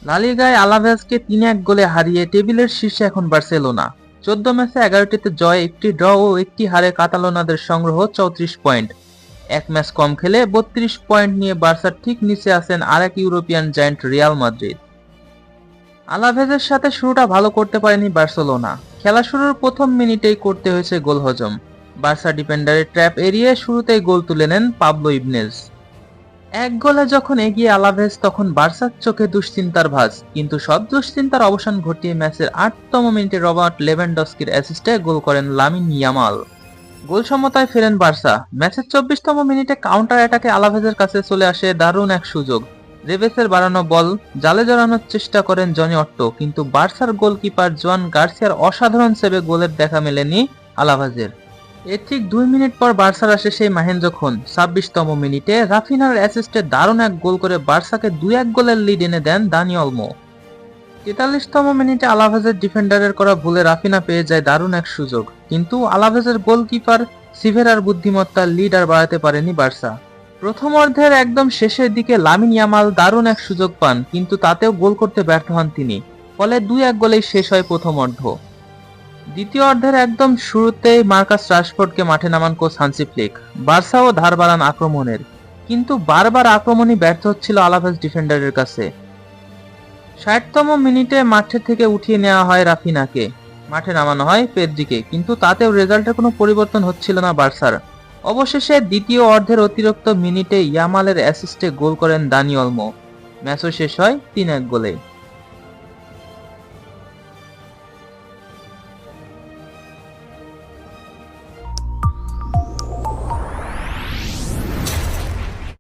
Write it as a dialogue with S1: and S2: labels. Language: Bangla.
S1: লা লিগায় আলাভেজকে ৩-১ গোলে হারিয়ে টেবিলের শীর্ষে এখন বার্সেলোনা। ১৪ ম্যাচে ১১টিতে জয়, একটি ড্র ও একটি হারে কাতালোনাদের সংগ্রহ ৩৪ পয়েন্ট। এক ম্যাচ কম খেলে ৩২ পয়েন্ট নিয়ে বার্সার ঠিক নিচে আছেন আরেক ইউরোপিয়ান জায়ান্ট রিয়াল মাদ্রিদ। আলাভেজের সাথে শুরুটা ভালো করতে পারেনি বার্সেলোনা। খেলা শুরুর প্রথম মিনিটেই করতে হয়েছে গোল হজম। বার্সা ডিফেন্ডারের ট্র্যাপ এড়িয়ে শুরুতেই গোল তুলে নেন পাবলো ইবনেজ। এক গোলে যখন এগিয়ে আলাভেজ তখন বার্সার চোখে দুশ্চিন্তার ভাঁজ, কিন্তু সব দুশ্চিন্তার অবসান ঘটিয়ে ম্যাচের ৮তম মিনিটে রবার্ট লেভানডস্কির অ্যাসিস্টে গোল করেন লামিন ইয়ামাল। গোল সমতায় ফেরেন বার্সা। ম্যাচের ২৪তম মিনিটে কাউন্টার অ্যাটাকে আলাভেজের কাছে চলে আসে দারুণ এক সুযোগ। রেবেসের বাড়ানো বল জালে জড়ানোর চেষ্টা করেন জনি অট্টো, কিন্তু বার্সার গোলকিপার জোয়ান গার্সিয়ার অসাধারণ সেভে গোলের দেখা মেলেনি আলাভেজের। এর ঠিক ২ মিনিট পর বার্সার আসে সেই মাহেন্দ্রক্ষণ। ২৬তম মিনিটে রাফিনার অ্যাসিস্টে দারুণ এক গোল করে বার্সাকে ২-১ গোলের লিড এনে দেন দানি অলমো। ৪৩তম মিনিটে আলাভেজের ডিফেন্ডারের করা ভুলে রাফিনা পেয়ে যায় দারুণ এক সুযোগ, কিন্তু আলাভেজের গোলকিপার সিভেরার বুদ্ধিমত্তার লিড আর বাড়াতে পারেনি বার্সা। প্রথম অর্ধের একদম শেষের দিকে লামিন ইয়ামাল দারুণ এক সুযোগ পান, কিন্তু তাতেও গোল করতে ব্যর্থ হন তিনি। ফলে ২-১ গোলেই শেষ হয় প্রথম অর্ধ। দ্বিতীয় অর্ধের একদম শুরুতেই মার্কাস রাশফোর্ডকে মাঠে নামান কোচ হান্সি ফ্লিক। বার্সাও ধার বাড়ান আক্রমণের, কিন্তু বারবার আক্রমণই ব্যর্থ হচ্ছিল আলাভেজ ডিফেন্ডারের কাছে। ৬০তম মিনিটে মাঠে থেকে উঠিয়ে নেওয়া হয় রাফিনাকে, মাঠে নামানো হয় পেদ্রিকে, কিন্তু তাতেও রেজাল্টের কোনো পরিবর্তন হচ্ছিল না বার্সার। অবশেষে দ্বিতীয় অর্ধের অতিরিক্ত মিনিটে ইয়ামালের অ্যাসিস্টে গোল করেন দানি অলমো। ম্যাচও শেষ হয় ৩-১ গোলে।